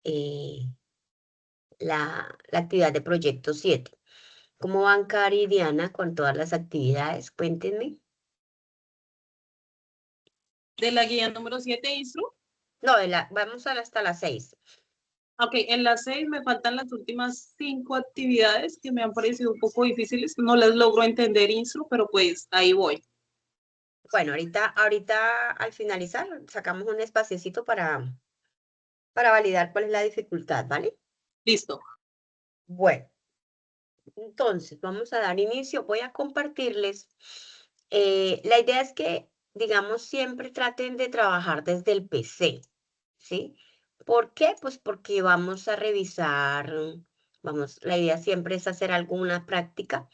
eh, la actividad de proyecto 7. ¿Cómo van, Cari y Diana, con todas las actividades? Cuéntenme. De la guía número 7, Instru. No, vamos hasta las 6. Ok, en las 6 me faltan las últimas 5 actividades que me han parecido un poco difíciles. No las logro entender, Instru, pero pues ahí voy. Bueno, ahorita al finalizar sacamos un espaciecito para validar cuál es la dificultad, ¿vale? Listo. Bueno, entonces vamos a dar inicio. Voy a compartirles. La idea es que, digamos, siempre traten de trabajar desde el PC, ¿sí? ¿Por qué? Pues porque vamos a revisar, la idea siempre es hacer alguna práctica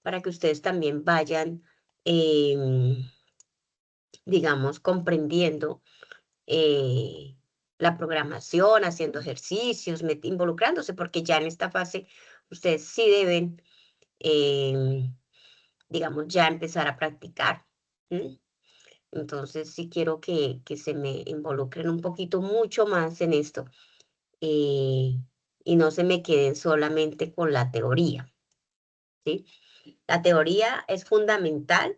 para que ustedes también vayan, digamos, comprendiendo eh, la programación, haciendo ejercicios, involucrándose, porque ya en esta fase ustedes sí deben, digamos, ya empezar a practicar. ¿M? Entonces sí quiero que se me involucren un poquito mucho más en esto eh, y no se me queden solamente con la teoría, ¿sí? La teoría es fundamental,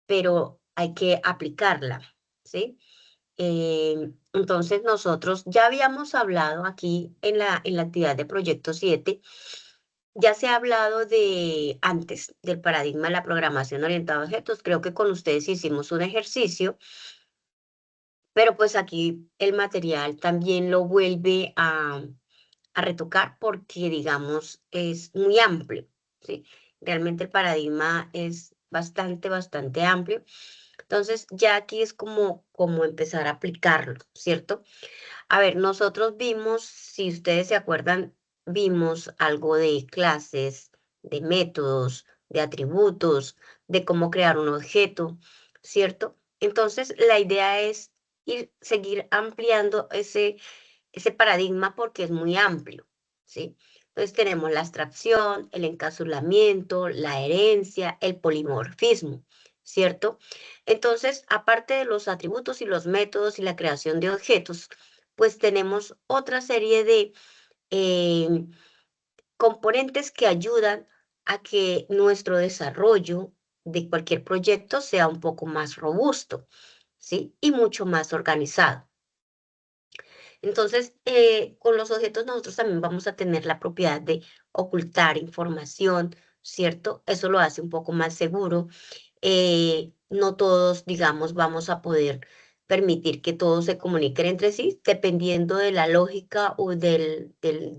pero hay que aplicarla, ¿sí? Entonces nosotros ya habíamos hablado aquí en la actividad de Proyecto 7, ya se ha hablado antes del paradigma de la programación orientada a objetos. Creo que con ustedes hicimos un ejercicio, pero pues aquí el material también lo vuelve a retocar porque, digamos, es muy amplio, ¿sí? Realmente el paradigma es bastante amplio. Entonces, ya aquí es como empezar a aplicarlo, ¿cierto? A ver, nosotros vimos, si ustedes se acuerdan, vimos algo de clases, de métodos, de atributos, de cómo crear un objeto, ¿cierto? Entonces, la idea es seguir ampliando ese paradigma porque es muy amplio, ¿sí? Entonces tenemos la abstracción, el encapsulamiento, la herencia, el polimorfismo, ¿cierto? Entonces, aparte de los atributos y los métodos y la creación de objetos, pues tenemos otra serie de eh, componentes que ayudan a que nuestro desarrollo de cualquier proyecto sea un poco más robusto, ¿sí? Y mucho más organizado. Entonces, con los objetos nosotros también vamos a tener la propiedad de ocultar información, ¿cierto? Eso lo hace un poco más seguro. No todos, digamos, vamos a poder permitir que todos se comuniquen entre sí, dependiendo de la lógica o de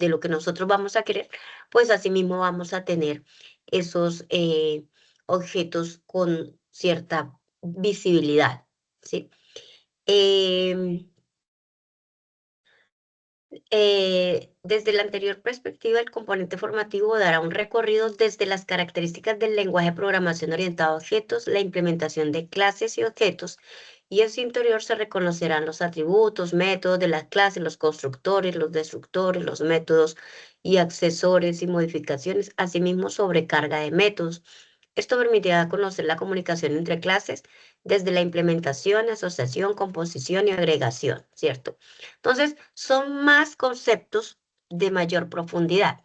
lo que nosotros vamos a querer, pues asimismo vamos a tener esos objetos con cierta visibilidad, ¿sí? Em, desde la anterior perspectiva, el componente formativo dará un recorrido desde las características del lenguaje de programación orientado a objetos, la implementación de clases y objetos, y en su interior se reconocerán los atributos, métodos de las clases, los constructores, los destructores, los métodos y accesorios y modificaciones, asimismo sobrecarga de métodos. Esto permitirá conocer la comunicación entre clases desde la implementación, asociación, composición y agregación, ¿cierto? Entonces, son más conceptos de mayor profundidad.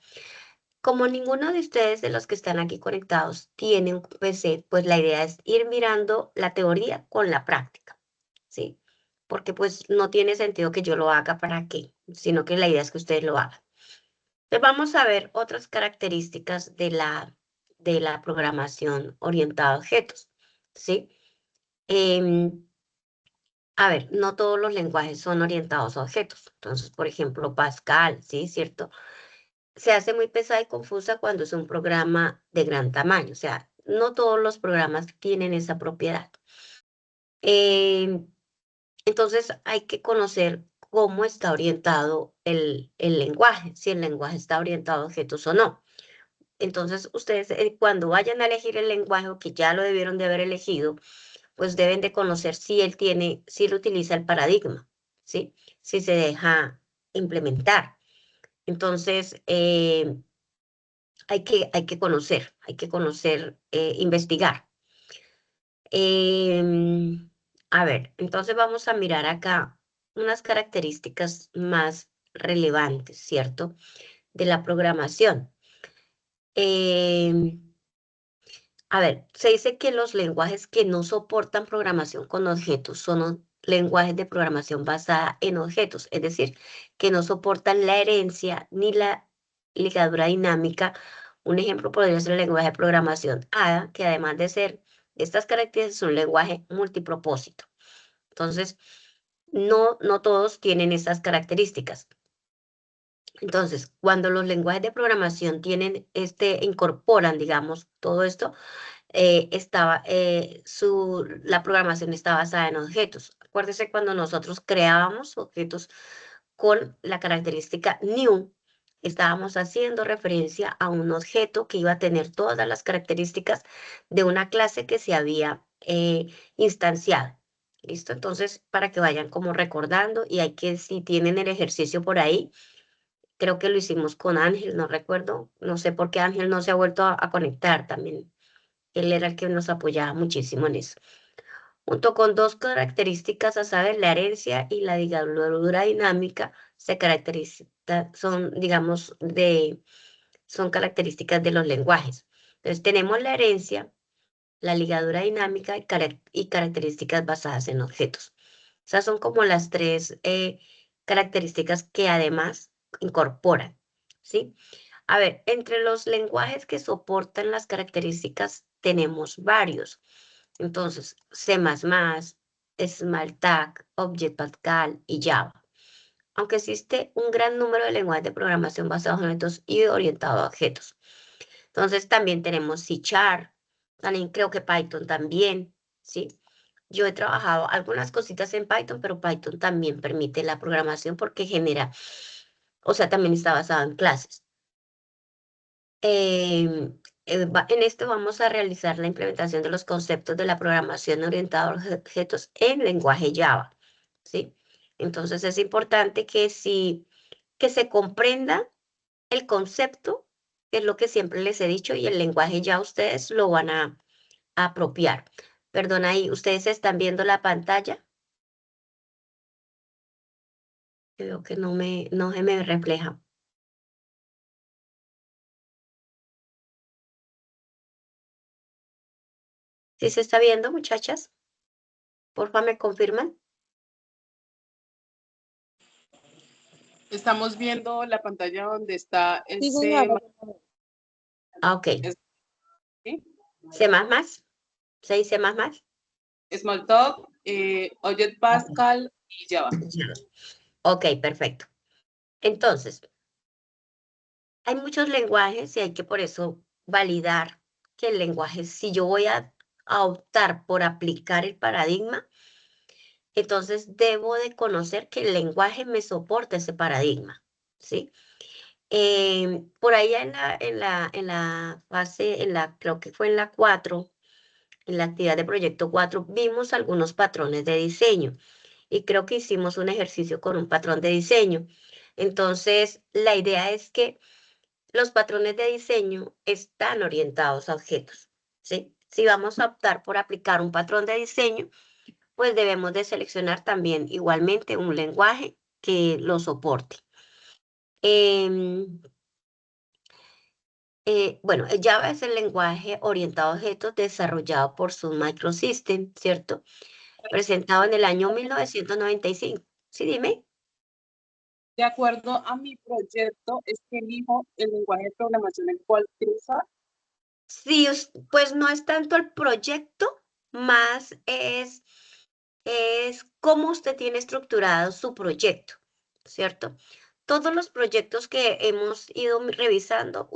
Como ninguno de ustedes, de los que están aquí conectados, tiene un PC, pues la idea es ir mirando la teoría con la práctica, ¿sí? Porque pues no tiene sentido que yo lo haga para qué, sino que la idea es que ustedes lo hagan. Entonces vamos a ver otras características de la programación orientada a objetos, ¿sí? Em, a ver, no todos los lenguajes son orientados a objetos. Entonces, por ejemplo, Pascal, ¿sí? ¿Cierto? Se hace muy pesada y confusa cuando es un programa de gran tamaño. O sea, no todos los programas tienen esa propiedad. Eh, entonces, hay que conocer cómo está orientado el lenguaje, si el lenguaje está orientado a objetos o no. Entonces, ustedes cuando vayan a elegir el lenguaje, o que ya lo debieron de haber elegido, pues deben de conocer si él utiliza el paradigma, ¿sí? Si se deja implementar. Entonces, hay que conocer, investigar. A ver, entonces vamos a mirar acá. unas características más relevantes, ¿cierto? De la programación. A ver, se dice que los lenguajes que no soportan programación con objetos son lenguajes de programación basada en objetos, es decir, que no soportan la herencia ni la ligadura dinámica. Un ejemplo podría ser el lenguaje de programación ADA, que además de ser estas características, es un lenguaje multipropósito. Entonces, no todos tienen estas características. Entonces, cuando los lenguajes de programación incorporan, digamos, todo esto, la programación está basada en objetos. Acuérdese cuando nosotros creábamos objetos con la característica new, estábamos haciendo referencia a un objeto que iba a tener todas las características de una clase que se había instanciado. ¿Listo? Entonces, para que vayan como recordando, y si tienen el ejercicio por ahí, creo que lo hicimos con Ángel, no recuerdo, no sé por qué Ángel no se ha vuelto a conectar también. Él era el que nos apoyaba muchísimo en eso. Junto con dos características, a saber, la herencia y la ligadura dinámica, son, digamos, son características de los lenguajes. Entonces, tenemos la herencia, la ligadura dinámica y características basadas en objetos. Esas son como las tres características que además incorporan, ¿sí? A ver, entre los lenguajes que soportan las características tenemos varios. Entonces, C++, Smalltalk, Object Pascal y Java. Aunque existe un gran número de lenguajes de programación basados en objetos y orientados a objetos. Entonces, también tenemos C#, también creo que Python también, ¿sí? Yo he trabajado algunas cositas en Python, pero Python también permite la programación porque o sea, también está basado en clases. En esto vamos a realizar la implementación de los conceptos de la programación orientada a objetos en lenguaje Java, ¿sí? Entonces es importante que se comprenda el concepto, que es lo que siempre les he dicho, y el lenguaje ya ustedes lo van a apropiar. Perdón, ahí, ¿ustedes están viendo la pantalla? Creo que no se me refleja. ¿Sí se está viendo, muchachas? Porfa, ¿me confirman? Estamos viendo la pantalla donde está Sí, ese señora. Ah, ok. ¿sí? ¿C++? ¿6 C++? Smalltalk, Object Ok. Pascal y Java. Ya. Ok, perfecto. Entonces, hay muchos lenguajes y hay que por eso validar que el lenguaje, si yo voy a optar por aplicar el paradigma, entonces debo de conocer que el lenguaje me soporta ese paradigma, ¿sí? Por ahí en la fase, creo que fue en la 4, en la actividad de proyecto 4, vimos algunos patrones de diseño y creo que hicimos un ejercicio con un patrón de diseño. Entonces, la idea es que los patrones de diseño están orientados a objetos, ¿sí? Si vamos a optar por aplicar un patrón de diseño, pues debemos de seleccionar también igualmente un lenguaje que lo soporte. Em, bueno, Java es el lenguaje orientado a objetos desarrollado por Sun Microsystem, ¿cierto? Presentado en el año 1995. Sí, dime. De acuerdo a mi proyecto, es que elijo el lenguaje de programación el cual utilizar. Sí, pues no es tanto el proyecto, más es cómo usted tiene estructurado su proyecto, ¿cierto? Todos los proyectos que hemos ido revisando,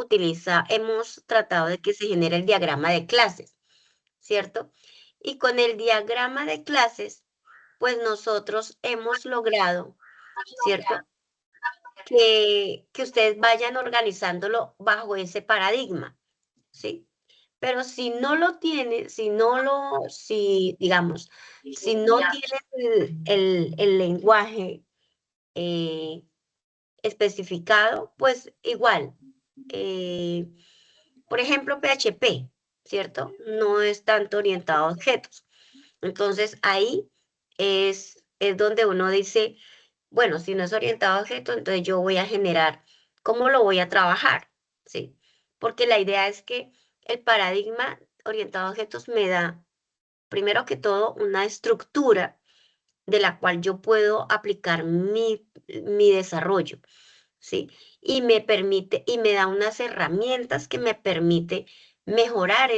hemos tratado de que se genere el diagrama de clases, ¿cierto? Y con el diagrama de clases, pues nosotros hemos logrado, ¿cierto? Que ustedes vayan organizándolo bajo ese paradigma, ¿sí? Pero si no lo tiene, digamos, si no tiene el lenguaje eh, especificado, pues igual, eh, por ejemplo, PHP, ¿cierto? No es tanto orientado a objetos. Entonces ahí es es donde uno dice, bueno, si no es orientado a objeto, entonces yo voy a generar, ¿cómo lo voy a trabajar? ¿Sí? Porque la idea es que el paradigma orientado a objetos me da, primero que todo, una estructura de la cual yo puedo aplicar mi desarrollo, ¿sí? Y me permite, y me da unas herramientas que me permite mejorar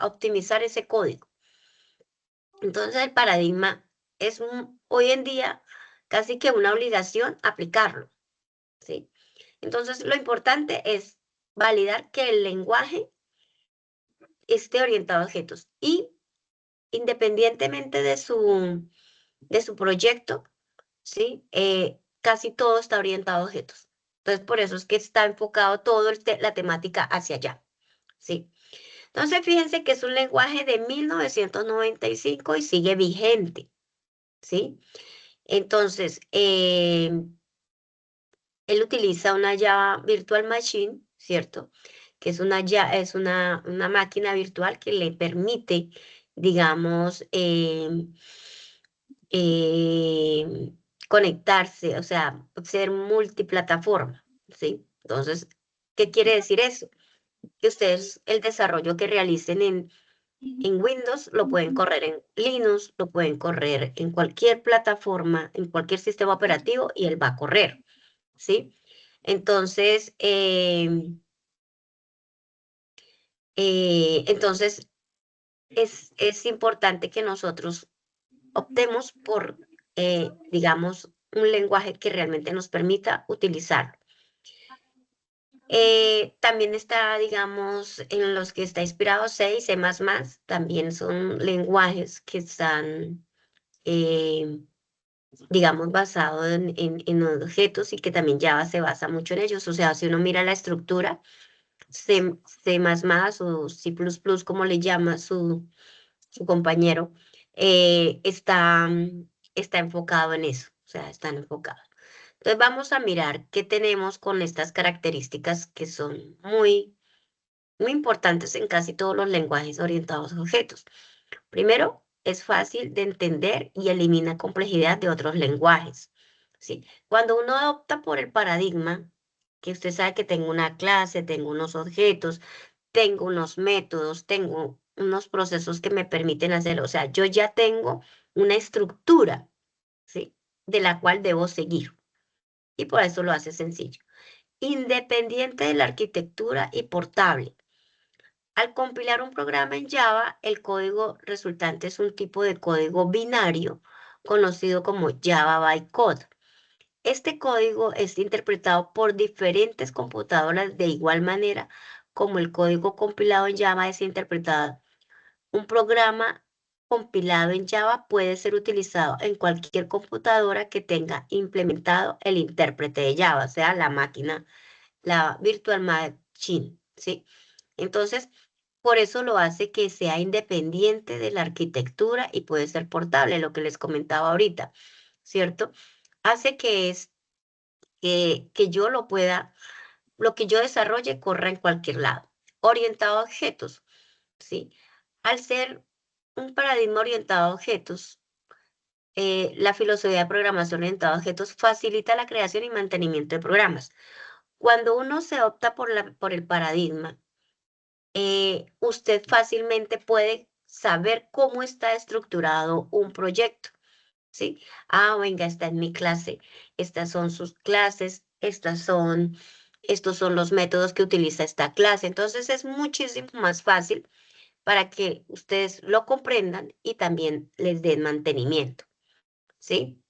optimizar ese código. Entonces el paradigma es hoy en día casi que una obligación aplicarlo, ¿sí? Entonces lo importante es validar que el lenguaje esté orientado a objetos y independientemente de su proyecto, ¿sí? Casi todo está orientado a objetos. Entonces por eso es que está enfocado todo la temática hacia allá, ¿sí? Entonces fíjense que es un lenguaje de 1995 y sigue vigente, ¿sí? Entonces, él utiliza una Java Virtual Machine, ¿cierto? Que es es una máquina virtual que le permite, digamos, conectarse, o sea, ser multiplataforma, ¿sí? Entonces, ¿qué quiere decir eso? Que ustedes el desarrollo que realicen en Windows lo pueden correr en Linux, lo pueden correr en cualquier plataforma, en cualquier sistema operativo y él va a correr, ¿sí? Entonces, entonces es importante que nosotros optemos por, digamos, un lenguaje que realmente nos permita utilizarlo. También está, digamos, en los que está inspirado C y C++, también son lenguajes que están, digamos, basados en objetos y que también Java se basa mucho en ellos. O sea, si uno mira la estructura, C++ o C++, como le llama su compañero, está enfocado en eso, o sea, están enfocados. Entonces vamos a mirar qué tenemos con estas características que son muy importantes en casi todos los lenguajes orientados a objetos. Primero, es fácil de entender y elimina complejidad de otros lenguajes, ¿sí? Cuando uno opta por el paradigma, que usted sabe que tengo una clase, tengo unos objetos, tengo unos métodos, tengo unos procesos que me permiten hacer, o sea, yo ya tengo una estructura, ¿sí? De la cual debo seguir. Y por eso lo hace sencillo. Independiente de la arquitectura y portable. Al compilar un programa en Java, el código resultante es un tipo de código binario conocido como Java Bytecode. Este código es interpretado por diferentes computadoras de igual manera como el código compilado en Java es interpretado. Un programa compilado en Java puede ser utilizado en cualquier computadora que tenga implementado el intérprete de Java, o sea, la máquina, la Virtual Machine, ¿sí? Entonces, por eso lo hace que sea independiente de la arquitectura y puede ser portable, lo que les comentaba ahorita, ¿cierto? Hace que yo lo pueda, lo que yo desarrolle corra en cualquier lado. Orientado a objetos, ¿sí? Al ser un paradigma orientado a objetos, la filosofía de programación orientada a objetos facilita la creación y mantenimiento de programas. Cuando uno se opta por el paradigma, usted fácilmente puede saber cómo está estructurado un proyecto, ¿sí? Ah, venga, está en mi clase, estas son sus clases, estos son los métodos que utiliza esta clase. Entonces es muchísimo más fácil para que ustedes lo comprendan y también les den mantenimiento, ¿sí?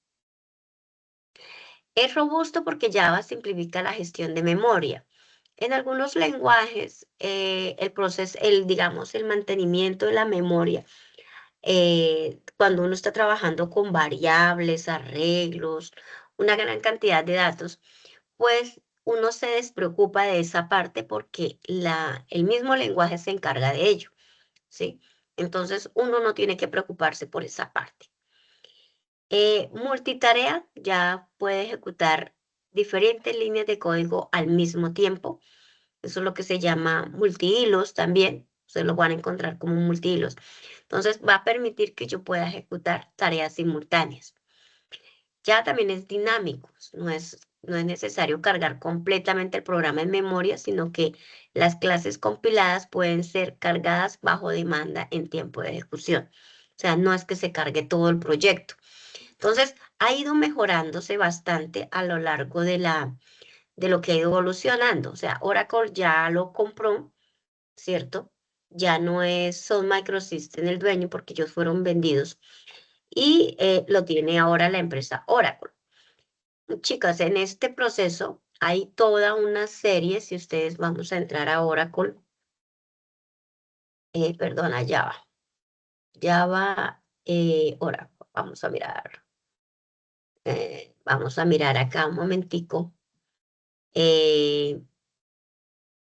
Es robusto porque Java simplifica la gestión de memoria. En algunos lenguajes, digamos, el mantenimiento de la memoria, cuando uno está trabajando con variables, arreglos, una gran cantidad de datos, pues uno se despreocupa de esa parte porque el mismo lenguaje se encarga de ello, ¿sí? Entonces uno no tiene que preocuparse por esa parte. Multitarea ya puede ejecutar diferentes líneas de código al mismo tiempo. Eso es lo que se llama multihilos también. Se lo van a encontrar como multihilos. Entonces va a permitir que yo pueda ejecutar tareas simultáneas. Ya también es dinámico, no es necesario cargar completamente el programa en memoria, sino que las clases compiladas pueden ser cargadas bajo demanda en tiempo de ejecución. O sea, no es que se cargue todo el proyecto. Entonces, ha ido mejorándose bastante a lo largo de lo que ha ido evolucionando. O sea, Oracle ya lo compró, ¿cierto? Ya no es Sun Microsystems el dueño porque ellos fueron vendidos y lo tiene ahora la empresa Oracle. Chicas, en este proceso hay toda una serie, si ustedes vamos a entrar a Oracle, perdona, Java, Oracle, vamos a mirar acá un momentico, eh,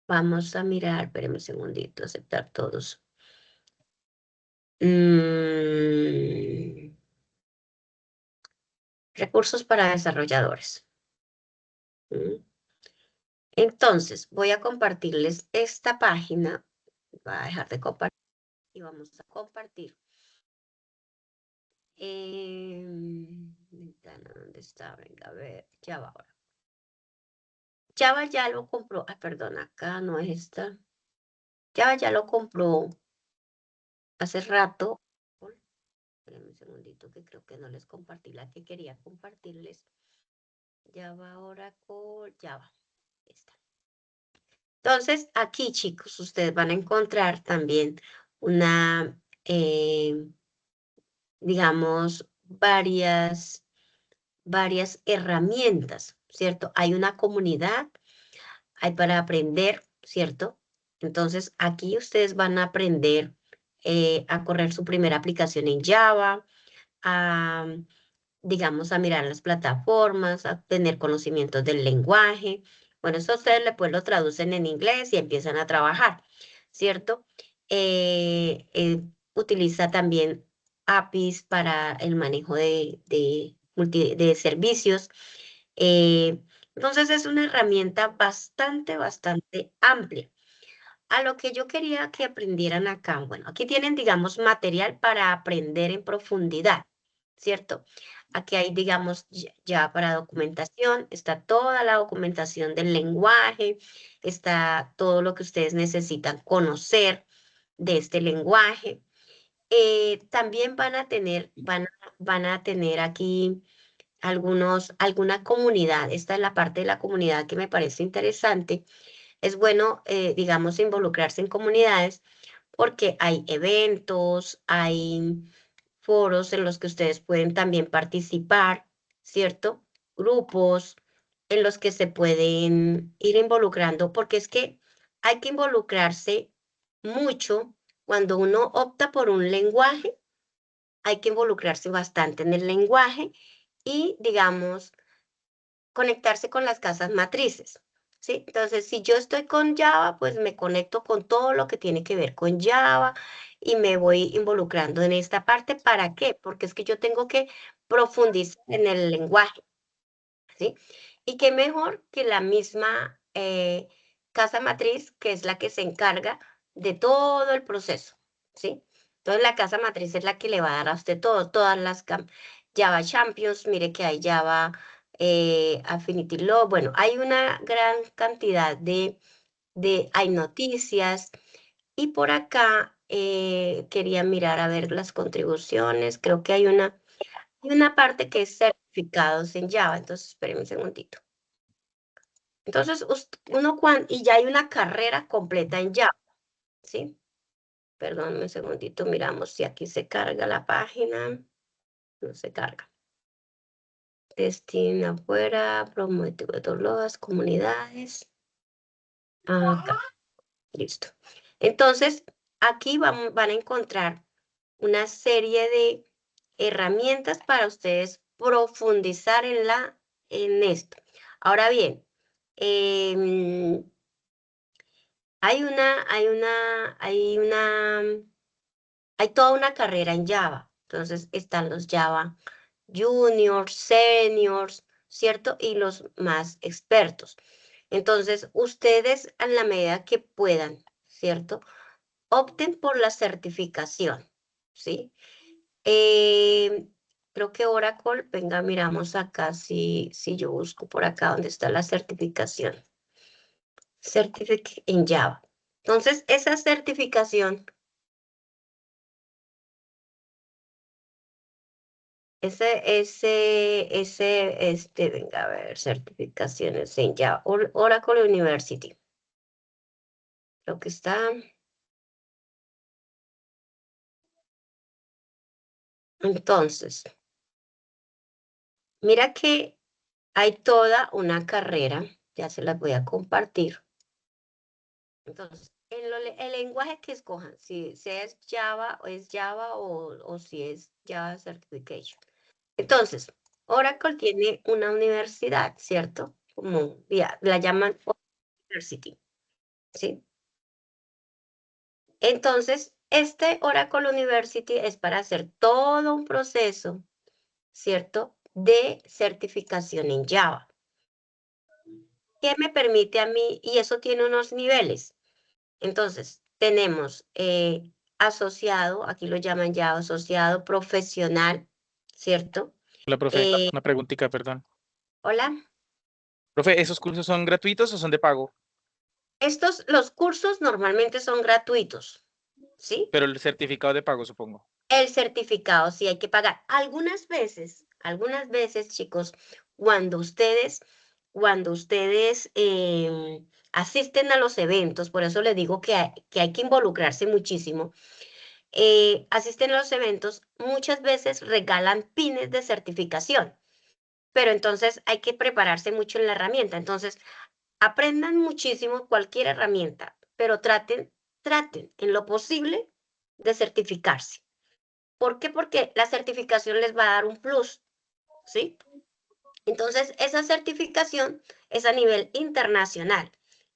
vamos a mirar, espérenme un segundito, aceptar todos. Recursos para desarrolladores. Mm. Entonces, voy a compartirles esta página, voy a dejar de compartir y vamos a compartir. Ventana, ¿dónde está? Venga, a ver, Java ahora. Java ya lo compró. Ah, perdón, acá no es esta. Java ya lo compró hace rato. Espérenme un segundito que creo que no les compartí la que quería compartirles. Java, Oracle, Java. Esta. Entonces, aquí, chicos, ustedes van a encontrar también una, digamos, varias herramientas, ¿cierto? Hay una comunidad, hay para aprender, ¿cierto? Entonces, aquí ustedes van a aprender a correr su primera aplicación en Java, a, digamos, a mirar las plataformas, a tener conocimientos del lenguaje. Bueno, eso ustedes después lo traducen en inglés y empiezan a trabajar, ¿cierto? Utiliza también APIs para el manejo de servicios. Eh, entonces es una herramienta bastante amplia. A lo que yo quería que aprendieran acá, bueno, aquí tienen, digamos, material para aprender en profundidad, ¿cierto? Aquí hay, digamos, ya para documentación, está toda la documentación del lenguaje, está todo lo que ustedes necesitan conocer de este lenguaje. También van a tener aquí alguna comunidad. Esta es la parte de la comunidad que me parece interesante. Es bueno, digamos, involucrarse en comunidades porque hay eventos, hay foros en los que ustedes pueden también participar, ¿cierto? Grupos en los que se pueden ir involucrando, porque es que hay que involucrarse mucho cuando uno opta por un lenguaje, hay que involucrarse bastante en el lenguaje y, digamos, conectarse con las casas matrices, ¿sí? Entonces, si yo estoy con Java, pues me conecto con todo lo que tiene que ver con Java y me voy involucrando en esta parte. ¿Para qué? Porque es que yo tengo que profundizar en el lenguaje, ¿sí? Y qué mejor que la misma casa matriz, que es la que se encarga de todo el proceso, ¿sí? Entonces, la casa matriz es la que le va a dar a usted todas las Java Champions, mire que hay Java Affinity Law, bueno, hay una gran cantidad hay noticias, y por acá quería mirar a ver las contribuciones, creo que hay una parte que es certificados en Java, entonces espérenme un segundito. Entonces, y ya hay una carrera completa en Java, ¿sí? Perdón un segundito, miramos si aquí se carga la página. No se carga. Testing afuera, promover metodologías, comunidades. Acá, listo. Entonces, aquí van a encontrar una serie de herramientas para ustedes profundizar en esto. Ahora bien, em, hay toda una carrera en Java. Entonces están los Java Juniors, Seniors, ¿cierto? Y los más expertos. Entonces, ustedes a la medida que puedan, ¿cierto? Opten por la certificación, ¿sí? creo que Oracle, venga, miramos acá si yo busco por acá donde está la certificación. Certificate en Java. Entonces, esa certificación, venga, a ver, certificaciones en Java, Oracle University. Creo que está. Entonces, mira que hay toda una carrera, ya se las voy a compartir. Entonces, el lenguaje que escojan, si es Java o si es Java Certification. Entonces, Oracle tiene una universidad, ¿cierto? Como ya, la llaman University, ¿sí? Entonces, este Oracle University es para hacer todo un proceso, ¿cierto? De certificación en Java. ¿Qué me permite a mí? Y eso tiene unos niveles. Entonces, tenemos asociado, aquí lo llaman ya asociado profesional, ¿cierto? Hola, profe, una preguntita, perdón. Hola. Profe, ¿esos cursos son gratuitos o son de pago? Los cursos normalmente son gratuitos, ¿sí? Pero el certificado de pago, supongo. El certificado sí hay que pagar. Algunas veces, chicos, cuando ustedes asisten a los eventos, por eso les digo que hay que involucrarse muchísimo, asisten a los eventos, muchas veces regalan pines de certificación, pero entonces hay que prepararse mucho en la herramienta. Entonces, aprendan muchísimo cualquier herramienta, pero traten en lo posible de certificarse. ¿Por qué? Porque la certificación les va a dar un plus, ¿sí? Entonces, esa certificación es a nivel internacional.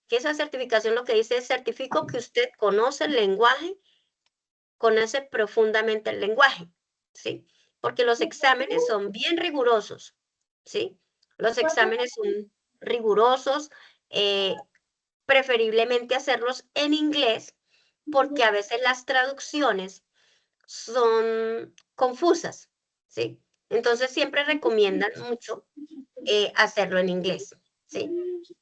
Que esa certificación lo que dice es certifico que usted conoce el lenguaje, conoce profundamente el lenguaje, ¿sí? Porque los exámenes son bien rigurosos, ¿sí? Los exámenes son rigurosos, preferiblemente hacerlos en inglés, porque a veces las traducciones son confusas, ¿sí? Entonces siempre recomiendan mucho hacerlo en inglés, ¿sí?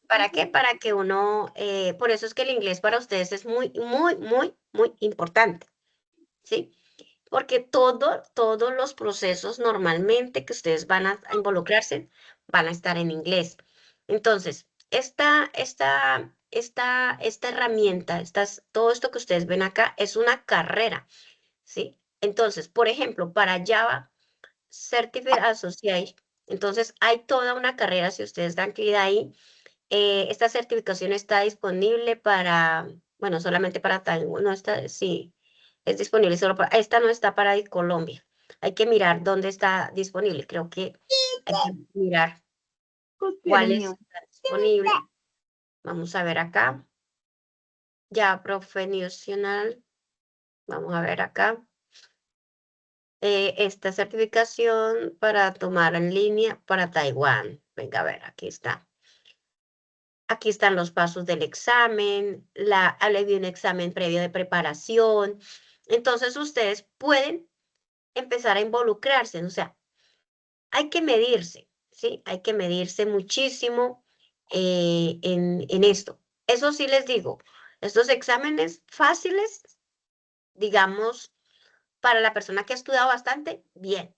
¿Para qué? Para que uno, por eso es que el inglés para ustedes es muy, muy, muy, muy importante, ¿sí? Porque todos los procesos normalmente que ustedes van a involucrarse van a estar en inglés. Entonces, esta herramienta, todo esto que ustedes ven acá es una carrera, ¿sí? Entonces, por ejemplo, para Java Certificate Associate, entonces hay toda una carrera, si ustedes dan clic ahí, esta certificación está disponible para, bueno, solamente para Taiwán, no está, sí, es disponible solo para, esta no está para Colombia. Hay que mirar dónde está disponible, creo que hay que mirar cuál está disponible. Vamos a ver acá. Ya, profesional, vamos a ver acá. Esta certificación para tomar en línea para Taiwán. Venga, a ver, aquí está. Aquí están los pasos del examen, habla de un examen previo de preparación. Entonces, ustedes pueden empezar a involucrarse. O sea, hay que medirse, ¿sí? Hay que medirse muchísimo en esto. Eso sí les digo, estos exámenes fáciles, digamos, para la persona que ha estudiado bastante, bien.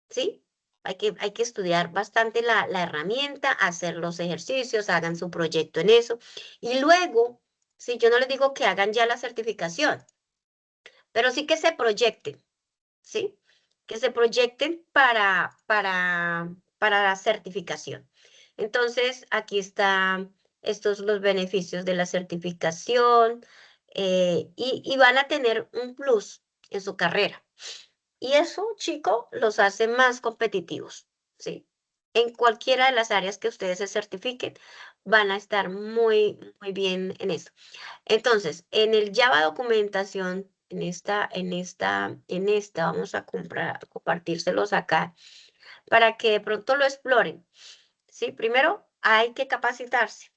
¿Sí? Hay que estudiar bastante la herramienta, hacer los ejercicios, hagan su proyecto en eso. Y luego, si yo no les digo que hagan ya la certificación, pero sí que se proyecten, ¿sí? Que se proyecten para la certificación. Entonces, aquí están estos los beneficios de la certificación y van a tener un plus en su carrera. Y eso, chico, los hace más competitivos, ¿sí? En cualquiera de las áreas que ustedes se certifiquen, van a estar muy, muy bien en eso. Entonces, en el Java documentación, vamos a compartírselos acá para que de pronto lo exploren, ¿sí? Primero, hay que capacitarse,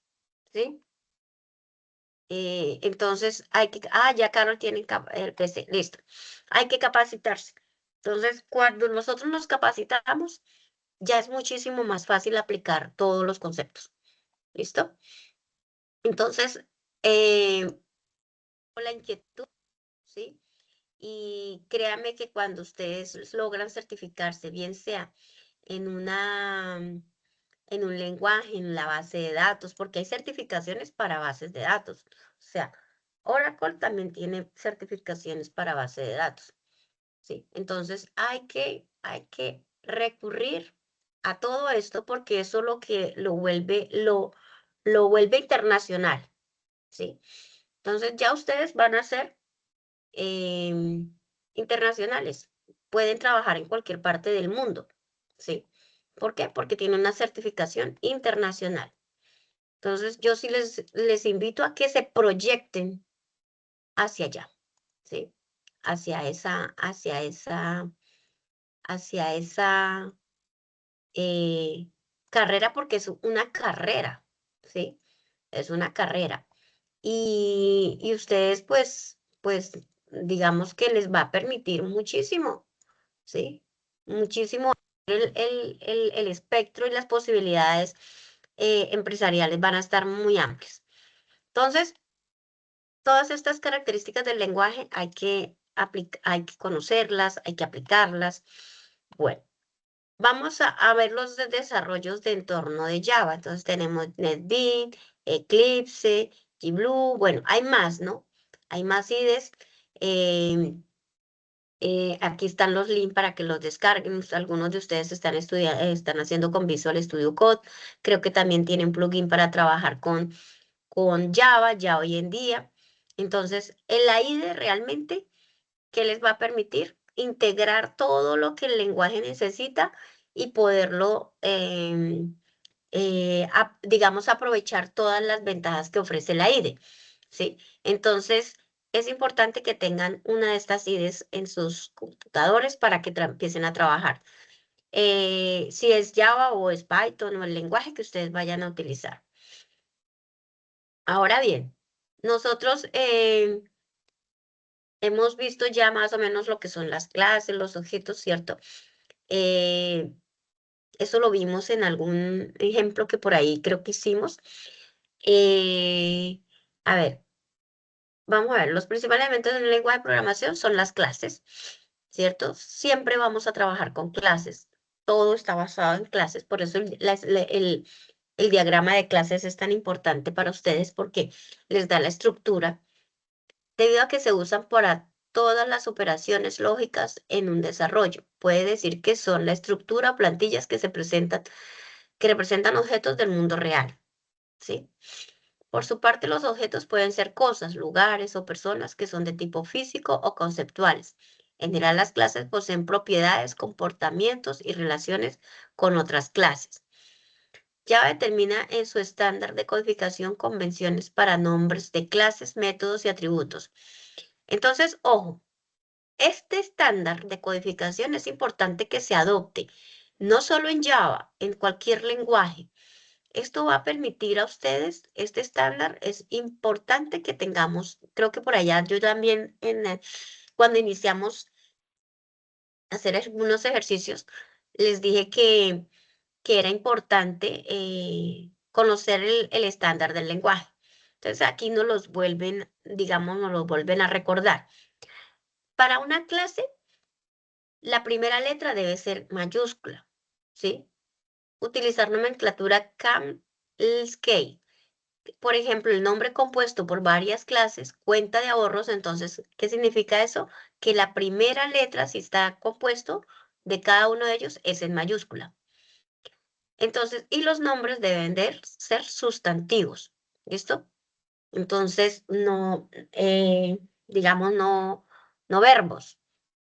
¿sí? Entonces, ya Carol tiene el PC, listo. Hay que capacitarse. Entonces, cuando nosotros nos capacitamos, ya es muchísimo más fácil aplicar todos los conceptos. ¿Listo? Entonces, la inquietud, ¿sí? Y créanme que cuando ustedes logran certificarse, bien sea en en un lenguaje, en la base de datos, porque hay certificaciones para bases de datos. O sea, Oracle también tiene certificaciones para base de datos. ¿Sí? Entonces hay que recurrir a todo esto porque eso lo que lo vuelve internacional. ¿Sí? Entonces ya ustedes van a ser internacionales. Pueden trabajar en cualquier parte del mundo. ¿Sí? ¿Por qué? Porque tienen una certificación internacional. Entonces, yo sí les invito a que se proyecten hacia allá, ¿sí? Hacia esa carrera, porque es una carrera, ¿sí? Es una carrera. Y ustedes, pues, digamos que les va a permitir muchísimo, ¿sí? Muchísimo el espectro y las posibilidades empresariales van a estar muy amplias. Entonces, todas estas características del lenguaje hay que conocerlas, hay que aplicarlas. Bueno, vamos a ver los desarrollos de entorno de Java. Entonces tenemos NetBeans, Eclipse, JBlue, bueno, hay más, ¿no? Hay más IDEs. Aquí están los links para que los descarguen. Algunos de ustedes están están haciendo con Visual Studio Code. Creo que también tienen plugin para trabajar con Java ya hoy en día. Entonces, el IDE realmente, ¿qué les va a permitir? Integrar todo lo que el lenguaje necesita y poderlo, digamos, aprovechar todas las ventajas que ofrece la IDE, ¿sí? Entonces, es importante que tengan una de estas IDEs en sus computadores para que empiecen a trabajar. Si es Java o es Python o el lenguaje que ustedes vayan a utilizar. Ahora bien, nosotros hemos visto ya más o menos lo que son las clases, los objetos, ¿cierto? Eso lo vimos en algún ejemplo que por ahí creo que hicimos. Eh, a ver, vamos a ver, los principales elementos de un lenguaje de programación son las clases, ¿cierto? Siempre vamos a trabajar con clases. Todo está basado en clases, por eso el diagrama de clases es tan importante para ustedes porque les da la estructura debido a que se usan para todas las operaciones lógicas en un desarrollo. Puede decir que son la estructura o plantillas que representan objetos del mundo real, ¿sí? Por su parte, los objetos pueden ser cosas, lugares o personas que son de tipo físico o conceptuales. En general, las clases poseen propiedades, comportamientos y relaciones con otras clases. Java determina en su estándar de codificación convenciones para nombres de clases, métodos y atributos. Entonces, ojo, este estándar de codificación es importante que se adopte, no solo en Java, en cualquier lenguaje. Esto va a permitir a ustedes, este estándar es importante que tengamos, creo que por allá yo también cuando iniciamos a hacer algunos ejercicios, les dije que era importante conocer el estándar del lenguaje. Entonces aquí nos los vuelven, digamos, nos los vuelven a recordar. Para una clase, la primera letra debe ser mayúscula, ¿sí? Utilizar nomenclatura CAM-LSK. Por ejemplo, el nombre compuesto por varias clases, cuenta de ahorros, entonces, ¿qué significa eso? Que la primera letra, si está compuesto de cada uno de ellos, es en mayúscula. Entonces, y los nombres deben de ser sustantivos, ¿listo? Entonces, no, digamos, no verbos.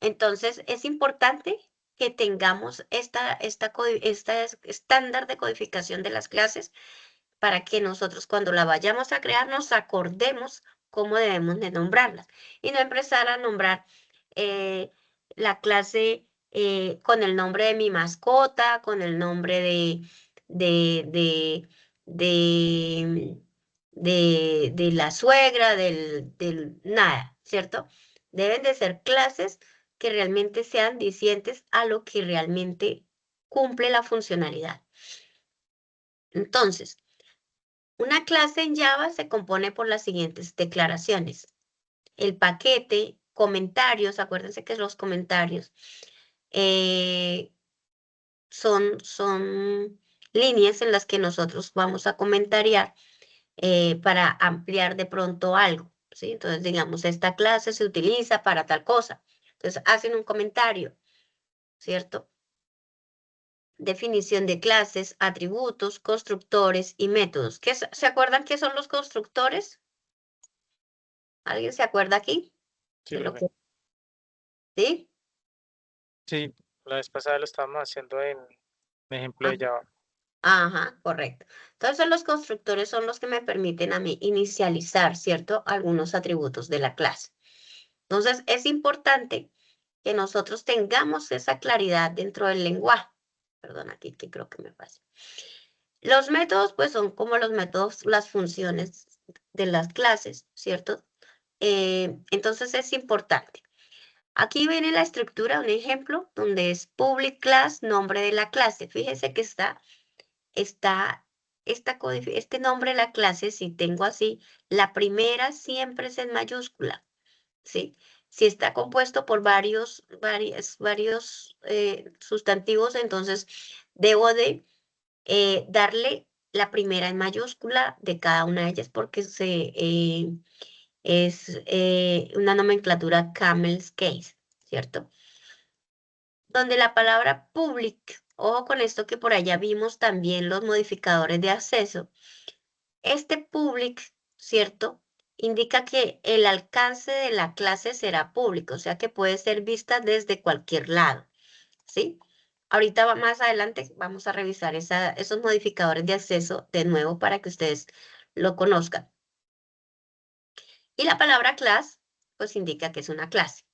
Entonces, es importante que tengamos esta estándar de codificación de las clases para que nosotros cuando la vayamos a crear nos acordemos cómo debemos de nombrarlas y no empezar a nombrar eh, la clase con el nombre de mi mascota, con el nombre de, de, de, de la suegra, del nada, ¿cierto? Deben de ser clases que realmente sean dicientes a lo que realmente cumple la funcionalidad. Entonces, una clase en Java se compone por las siguientes declaraciones. El paquete, comentarios, acuérdense que los comentarios son líneas en las que nosotros vamos a comentariar para ampliar de pronto algo, ¿sí? Entonces, digamos, esta clase se utiliza para tal cosa. Entonces, hacen un comentario, ¿cierto? Definición de clases, atributos, constructores y métodos. ¿Se acuerdan qué son los constructores? ¿Alguien se acuerda aquí? Sí, De lo profe. que, ¿sí? Sí, la vez pasada lo estábamos haciendo en ejemplo de Java. Ajá, correcto. Entonces los constructores son los que me permiten a mí inicializar, ¿cierto? Algunos atributos de la clase. Entonces es importante que nosotros tengamos esa claridad dentro del lenguaje. Perdón, aquí que creo que me pasa. Los métodos, pues son como los métodos, las funciones de las clases, ¿cierto? Entonces es importante. Aquí viene la estructura, un ejemplo, donde es public class, nombre de la clase. Fíjese que está este nombre de la clase, si tengo así, la primera siempre es en mayúscula, ¿sí? Si está compuesto por varios sustantivos, entonces debo de darle la primera en mayúscula de cada una de ellas porque es una nomenclatura Camel's Case, ¿cierto? Donde la palabra public, ojo con esto que por allá vimos también los modificadores de acceso. Este public, ¿cierto? Indica que el alcance de la clase será público, o sea que puede ser vista desde cualquier lado, ¿sí? Ahorita más adelante vamos a revisar esos modificadores de acceso de nuevo para que ustedes lo conozcan. Y la palabra class, pues indica que es una clase.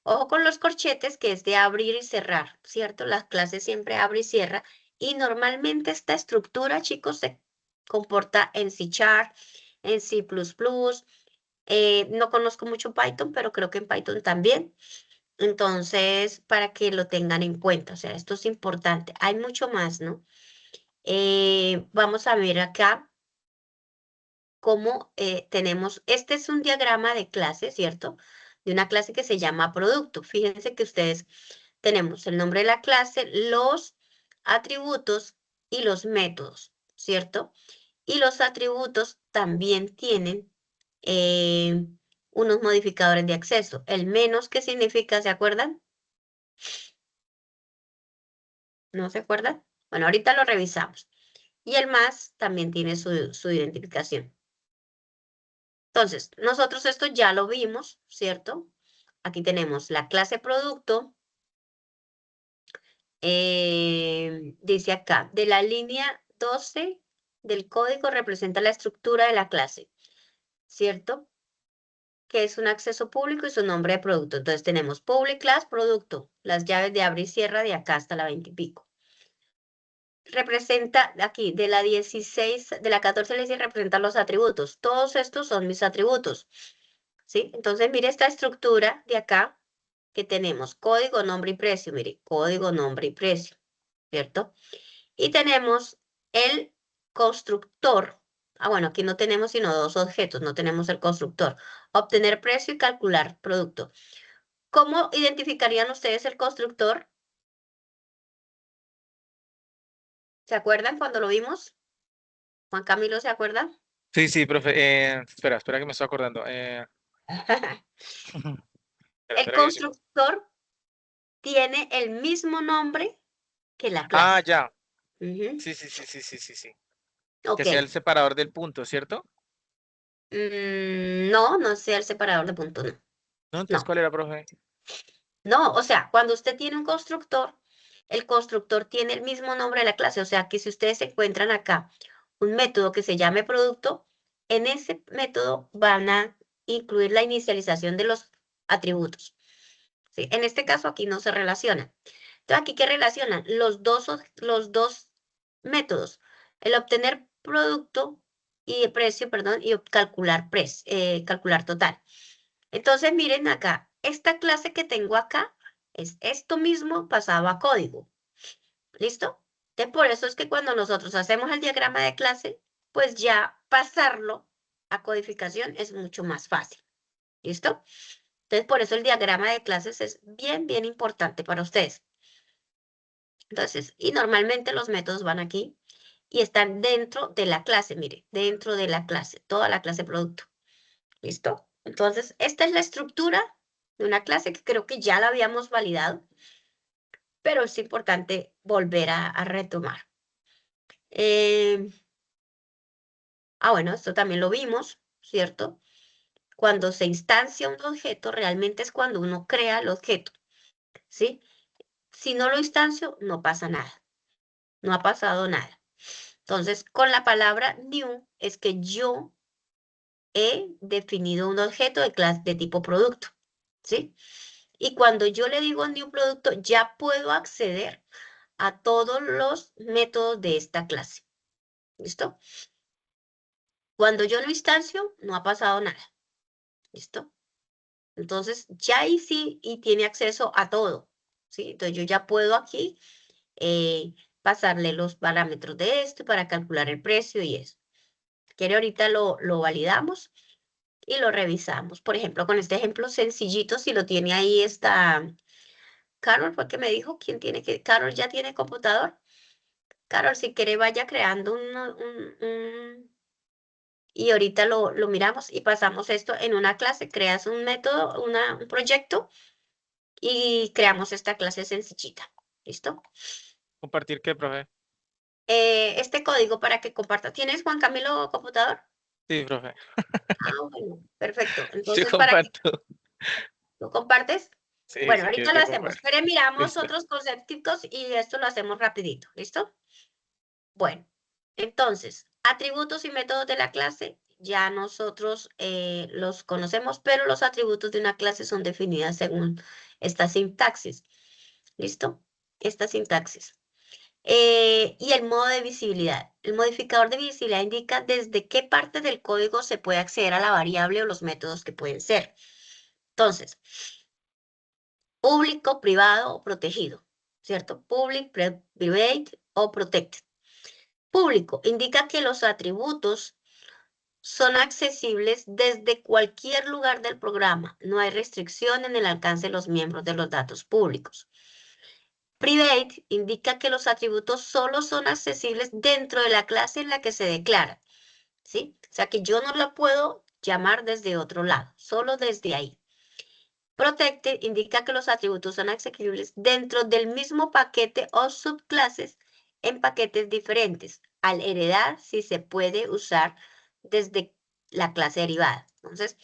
Ojo con los corchetes, que es de abrir y cerrar, ¿cierto? Las clases siempre abre y cierra. Y normalmente esta estructura, chicos, se comporta en C#, en C++. No conozco mucho Python, pero creo que en Python también. Entonces, para que lo tengan en cuenta, o sea, esto es importante. Hay mucho más, ¿no? Vamos a ver acá cómo tenemos, este es un diagrama de clase, ¿cierto? De una clase que se llama producto. Fíjense que ustedes tenemos el nombre de la clase, los atributos y los métodos, ¿cierto? Y los atributos también tienen unos modificadores de acceso. El menos, ¿qué significa? ¿Se acuerdan? ¿No se acuerdan? Bueno, ahorita lo revisamos. Y el más también tiene su identificación. Entonces, nosotros esto ya lo vimos, ¿cierto? Aquí tenemos la clase producto. Dice acá, de la línea 12 del código representa la estructura de la clase, ¿cierto? Que es un acceso público y su nombre de producto. Entonces tenemos public class, producto, las llaves de abre y cierra de acá hasta la 20 y pico. Representa aquí, de la 16, de la 14 a la 16 representa los atributos. Todos estos son mis atributos, ¿sí? Entonces mire esta estructura de acá que tenemos código, nombre y precio. Mire, código, nombre y precio, ¿cierto? Y tenemos el constructor. Ah, bueno, aquí no tenemos sino dos objetos, no tenemos el constructor. Obtener precio y calcular producto. ¿Cómo identificarían ustedes el constructor? ¿Se acuerdan cuando lo vimos? Juan Camilo, ¿se acuerda? Sí, sí, profe. Espera que me estoy acordando. El Espera que sí. constructor tiene el mismo nombre que la Ah, clase. ya. Ujú. Sí, sí, sí, sí, sí, sí, sí. Que Ok. sea el separador del punto, ¿cierto? No, no sea el separador de punto, no. No, entonces, No, ¿cuál era, profe? no, o sea, cuando usted tiene un constructor, el constructor tiene el mismo nombre de la clase. O sea, que si ustedes encuentran acá un método que se llame producto, en ese método van a incluir la inicialización de los atributos. ¿Sí? En este caso aquí no se relacionan. Entonces, ¿aquí qué relacionan? Los dos métodos. El obtener producto y precio, perdón, y calcular total. Entonces, miren acá, esta clase que tengo acá es esto mismo pasado a código. ¿Listo? Entonces, por eso es que cuando nosotros hacemos el diagrama de clase, pues ya pasarlo a codificación es mucho más fácil. ¿Listo? Entonces, por eso el diagrama de clases es bien, bien importante para ustedes. Entonces, y normalmente los métodos van aquí y están dentro de la clase, mire, dentro de la clase, toda la clase producto. ¿Listo? Entonces, esta es la estructura de una clase que creo que ya la habíamos validado, pero es importante volver a retomar. Bueno, esto también lo vimos, ¿cierto? Cuando se instancia un objeto, realmente es cuando uno crea el objeto, ¿sí? Si no lo instancio, no pasa nada. No ha pasado nada. Entonces, con la palabra new es que yo he definido un objeto de clase de tipo producto, ¿sí? Y cuando yo le digo new producto, ya puedo acceder a todos los métodos de esta clase. ¿Listo? Cuando yo lo instancio, no ha pasado nada. ¿Listo? Entonces, ya ahí sí, y tiene acceso a todo, ¿sí? Entonces, yo ya puedo aquí pasarle los parámetros de esto para calcular el precio y eso. Quiere ahorita lo validamos y lo revisamos. Por ejemplo, con este ejemplo sencillito, si lo tiene ahí está Carol, fue que me dijo, ¿quién tiene que? Carol ya tiene computador. Carol, si quiere vaya creando y ahorita lo miramos y pasamos esto en una clase, creas un método, un proyecto y creamos esta clase sencillita. ¿Listo? ¿Compartir qué, profe? Este código para que comparta. ¿Tienes, Juan Camilo, computador? Sí, profe. Bueno, perfecto. Sí, Entonces, para que comparto. lo compartes. Sí, Bueno, si quieres ahorita lo yo hacemos, comparto. pero miramos Listo. otros conceptos y esto lo hacemos rapidito. ¿Listo? Bueno, entonces, atributos y métodos de la clase, ya nosotros los conocemos, pero los atributos de una clase son definidas según esta sintaxis. ¿Listo? Esta sintaxis. Y el modo de visibilidad. El modificador de visibilidad indica desde qué parte del código se puede acceder a la variable o los métodos que pueden ser. Entonces, público, privado o protegido, ¿cierto? Public, private o protected. Público indica que los atributos son accesibles desde cualquier lugar del programa. No hay restricción en el alcance de los miembros de los datos públicos. Private indica que los atributos solo son accesibles dentro de la clase en la que se declara, ¿sí? O sea que yo no la puedo llamar desde otro lado, solo desde ahí. Protected indica que los atributos son accesibles dentro del mismo paquete o subclases en paquetes diferentes. Al heredar, si se puede usar desde la clase derivada. Entonces,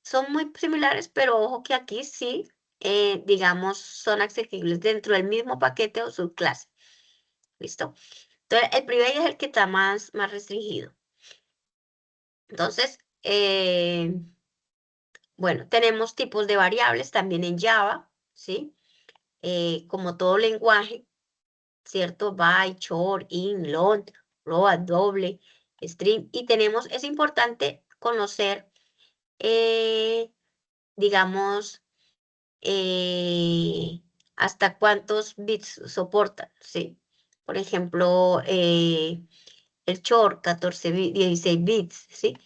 son muy similares, pero ojo que aquí sí, digamos, son accesibles dentro del mismo paquete o subclase. ¿Listo? Entonces, el private es el que está más restringido. Entonces, bueno, tenemos tipos de variables también en Java, ¿sí? Como todo lenguaje, ¿cierto? Byte, short, in, long, float, doble, string. Y tenemos, es importante conocer, digamos, hasta cuántos bits soportan, ¿sí? Por ejemplo, el short, 16 bits, ¿sí?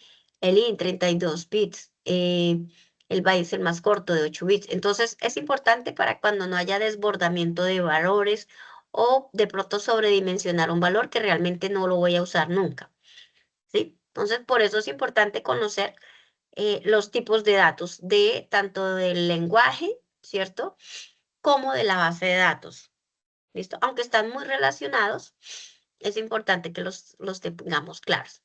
El int, 32 bits. El byte es el más corto, de 8 bits. Entonces, es importante para cuando no haya desbordamiento de valores o de pronto sobredimensionar un valor que realmente no lo voy a usar nunca, ¿sí? Entonces, por eso es importante conocer los tipos de datos de tanto del lenguaje, ¿cierto? Como de la base de datos, ¿listo? Aunque están muy relacionados, es importante que los tengamos claros.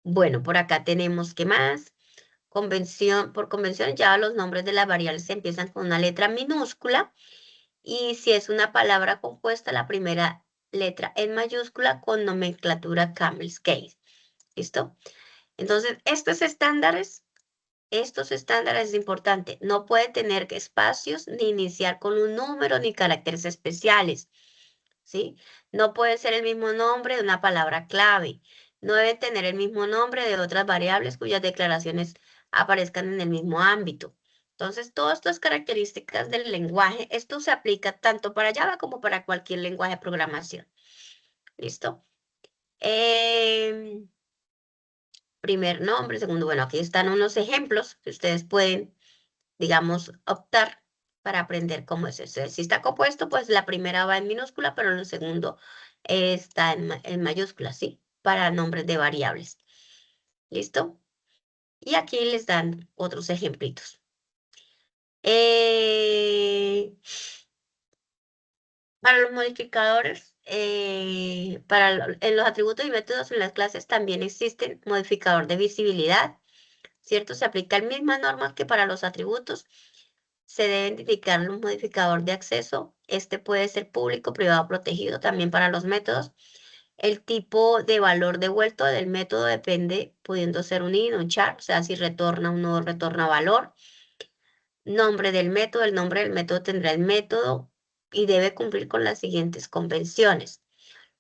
Bueno, por acá tenemos, ¿qué más? Por convención, ya los nombres de las variables empiezan con una letra minúscula y si es una palabra compuesta, la primera letra en mayúscula con nomenclatura camel case. ¿Listo? Entonces, estos estándares es importante. No puede tener espacios ni iniciar con un número ni caracteres especiales. ¿Sí? No puede ser el mismo nombre de una palabra clave. No debe tener el mismo nombre de otras variables cuyas declaraciones aparezcan en el mismo ámbito. Entonces, todas estas características del lenguaje, esto se aplica tanto para Java como para cualquier lenguaje de programación. ¿Listo? Primer nombre, segundo, bueno, aquí están unos ejemplos que ustedes pueden, digamos, optar para aprender cómo es eso. Si está compuesto, pues la primera va en minúscula, pero el segundo está en mayúscula, ¿sí? Para nombres de variables. ¿Listo? Y aquí les dan otros ejemplitos. Para los modificadores, en los atributos y métodos en las clases también existen modificador de visibilidad, ¿cierto? Se aplican mismas normas que para los atributos. Se debe indicar un modificador de acceso. Este puede ser público, privado, protegido. También para los métodos. El tipo de valor devuelto del método depende, pudiendo ser un int, un char, o sea, si retorna o no retorna valor. Nombre del método. El nombre del método tendrá el método y debe cumplir con las siguientes convenciones.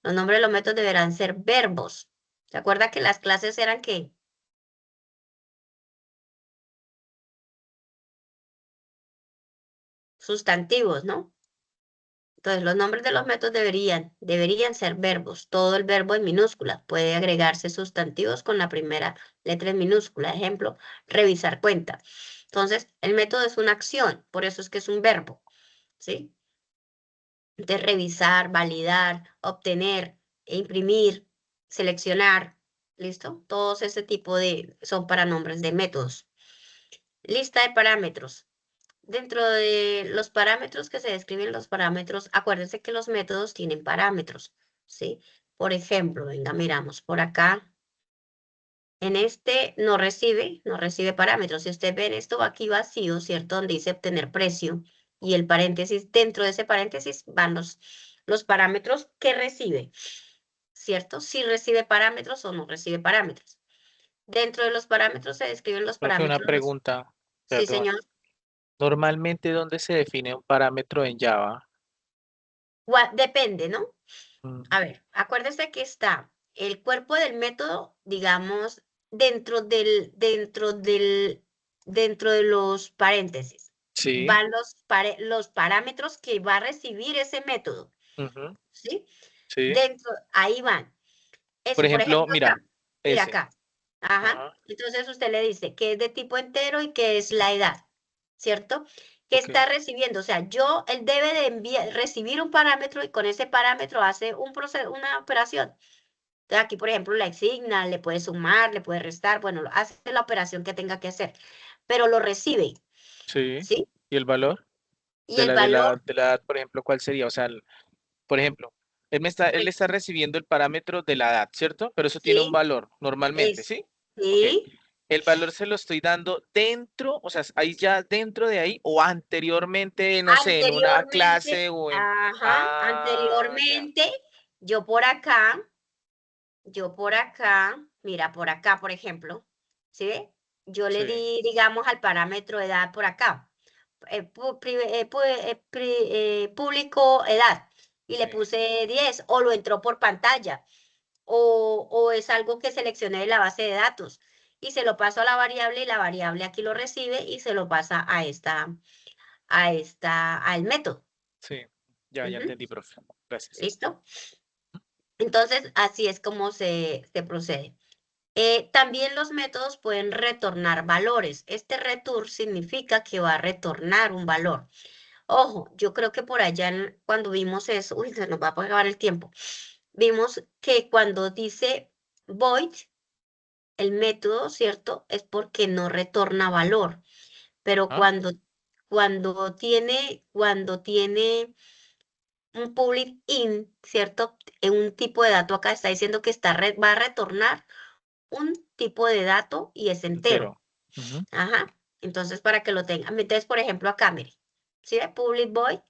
Los nombres de los métodos deberán ser verbos. ¿Se acuerda que las clases eran qué? Sustantivos, ¿no? Entonces, los nombres de los métodos deberían ser verbos. Todo el verbo en minúscula. Puede agregarse sustantivos con la primera letra en minúscula. Ejemplo, revisar cuenta. Entonces, el método es una acción, por eso es que es un verbo, ¿sí? De revisar, validar, obtener, imprimir, seleccionar, ¿listo? Todos ese tipo son para nombres de métodos. Lista de parámetros. Dentro de los parámetros que se describen los parámetros, acuérdense que los métodos tienen parámetros, ¿sí? Por ejemplo, venga, miramos por acá. En este no recibe parámetros. Si usted ve en esto aquí vacío, ¿cierto? Donde dice obtener precio y el paréntesis, dentro de ese paréntesis van los parámetros que recibe, ¿cierto? Si recibe parámetros o no recibe parámetros. Dentro de los parámetros se describen los Profe, una parámetros. pregunta, Sí, perdón. señor. Normalmente, ¿dónde se define un parámetro en Java? Depende, ¿no? Mm, A ver, acuérdese que está el cuerpo del método, digamos, dentro de los paréntesis. Sí, Van los parámetros que va a recibir ese método, ujú, ¿sí? sí. Ahí van. Por Eso, por ejemplo, ejemplo, mira, acá. Mira ese. acá. Ajá. Ajá, Entonces usted le dice que es de tipo entero y que es la edad, ¿cierto? Que ok, está recibiendo. O sea, él debe de recibir un parámetro y con ese parámetro hace una operación. Entonces aquí, por ejemplo, la asigna, le puede sumar, le puede restar, bueno, hace la operación que tenga que hacer, pero lo recibe, sí. ¿sí? ¿Y el valor Y el valor, de la edad, por ejemplo, cuál sería? O sea, por ejemplo, él pues, está recibiendo el parámetro de la edad, ¿cierto? Pero eso tiene un sí, valor normalmente, es, ¿sí? Ok. sí, El valor se lo estoy dando dentro, o sea, ahí ya dentro de ahí o anteriormente, no sé, en una anteriormente, clase o en... ajá, Ah, ya. anteriormente, yo por acá, mira, por acá, por ejemplo, ¿sí ve? Yo le Sí, di, digamos, al parámetro edad por acá. Público edad y le sí, puse 10 o lo entró por pantalla o es algo que seleccioné de la base de datos y se lo paso a la variable y la variable aquí lo recibe y se lo pasa al método. sí. Ya Ujú, entendí, profe. Gracias. ¿listo? Entonces, así es como se procede. También los métodos pueden retornar valores. Este return significa que va a retornar un valor. Ojo, yo creo que por allá cuando vimos eso, uy, se nos va a acabar el tiempo. Vimos que cuando dice void, el método, ¿cierto? Es porque no retorna valor. Pero ¿Ah? cuando tiene un public in, ¿cierto? En un tipo de dato acá está diciendo que va a retornar un tipo de dato y es entero. Entero. Ujú, Ajá. Entonces, para que lo tengan. Entonces, por ejemplo, acá, mire. ¿Sí ve? Public void.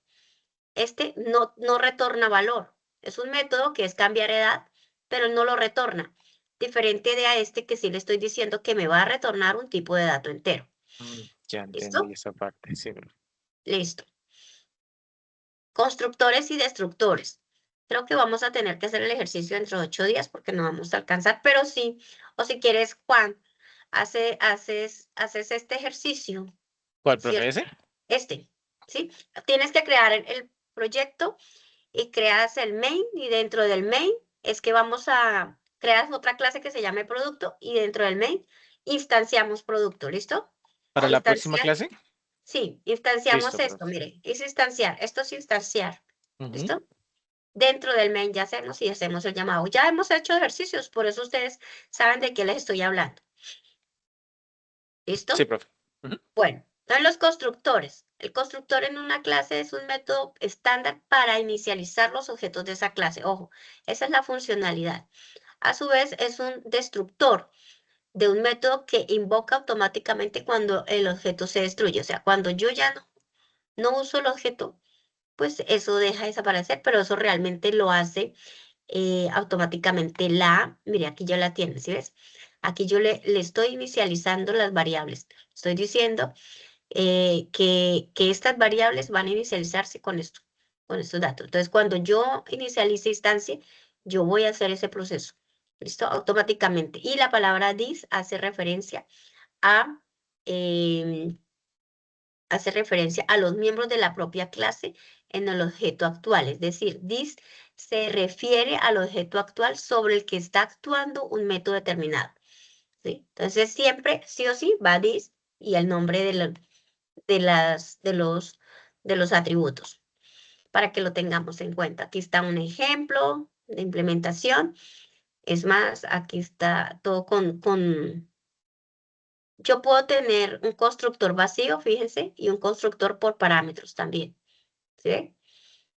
Este no retorna valor. Es un método que es cambiar edad, pero no lo retorna. Diferente de a este que sí le estoy diciendo que me va a retornar un tipo de dato entero. ya entendí ¿Listo? esa parte, sí, profe. Listo. Constructores y destructores. Creo que vamos a tener que hacer el ejercicio dentro de 8 días porque no vamos a alcanzar, pero sí. O si quieres, Juan, haces este ejercicio, ¿Cuál, profe, ¿cierto? ese? ¿Sí? Tienes que crear el proyecto y creas el main, y dentro del main es que creas otra clase que se llame producto, y dentro del main instanciamos producto, ¿listo? ¿Para la próxima Instanciar, clase? sí, instanciamos Listo, esto, profe. mire, es instanciar, esto es instanciar, Ujú. ¿listo? Dentro del main ya hacemos y hacemos el llamado. Ya hemos hecho ejercicios, por eso ustedes saben de qué les estoy hablando. ¿Listo? Sí, profe. Ujú. Bueno, entonces los constructores. El constructor en una clase es un método estándar para inicializar los objetos de esa clase. Ojo, esa es la funcionalidad. A su vez, es un destructor de un método que invoca automáticamente cuando el objeto se destruye. O sea, cuando yo ya no uso el objeto, pues eso deja de desaparecer, pero eso realmente lo hace automáticamente mire, aquí ya la tiene, ¿sí ves? Aquí yo le estoy inicializando las variables. Estoy diciendo que estas variables van a inicializarse con estos datos. Entonces, cuando yo inicialice instancia, yo voy a hacer ese proceso. ¿Listo? Automáticamente. Y la palabra this em, hace referencia a los miembros de la propia clase en el objeto actual. Es decir, this se refiere al objeto actual sobre el que está actuando un método determinado. ¿Sí? Entonces, siempre, sí o sí, va this y el nombre de los atributos, para que lo tengamos en cuenta. Aquí está un ejemplo de implementación. Es más, aquí está todo yo puedo tener un constructor vacío, fíjense, y un constructor por parámetros también. ¿Sí?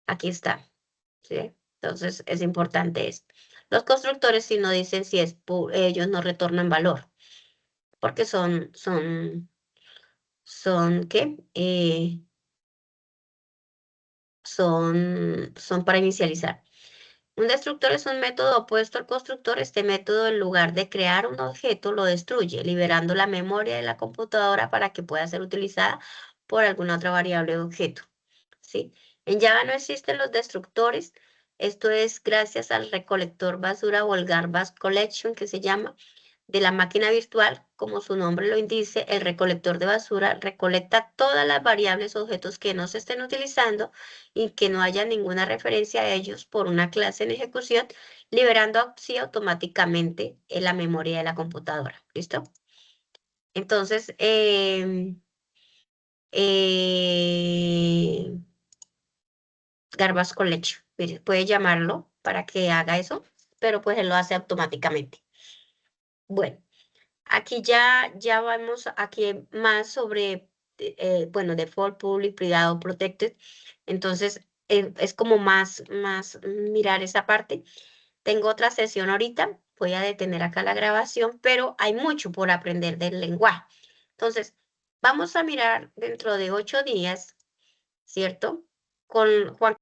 Aquí está. ¿Sí? Entonces, es importante esto. Los constructores, si no dicen si ellos no retornan valor, porque ¿qué? Son para inicializar. Un destructor es un método opuesto al constructor. Este método, en lugar de crear un objeto, lo destruye, liberando la memoria de la computadora para que pueda ser utilizada por alguna otra variable de objeto. ¿Sí? En Java no existen los destructores. Esto es gracias al recolector basura o el garbage collection, que se llama, de la máquina virtual. Como su nombre lo indica, el recolector de basura recolecta todas las variables o objetos que no se estén utilizando y que no haya ninguna referencia a ellos por una clase en ejecución, liberando así automáticamente en la memoria de la computadora. ¿Listo? Entonces, garbage collection, puede llamarlo para que haga eso, pero pues él lo hace automáticamente. Bueno. Aquí ya vamos aquí más sobre, bueno, default, public, privado, protected. Entonces, es como más mirar esa parte. Tengo otra sesión ahorita. Voy a detener acá la grabación, pero hay mucho por aprender del lenguaje. Entonces, vamos a mirar dentro de 8 días, ¿cierto? Con Juan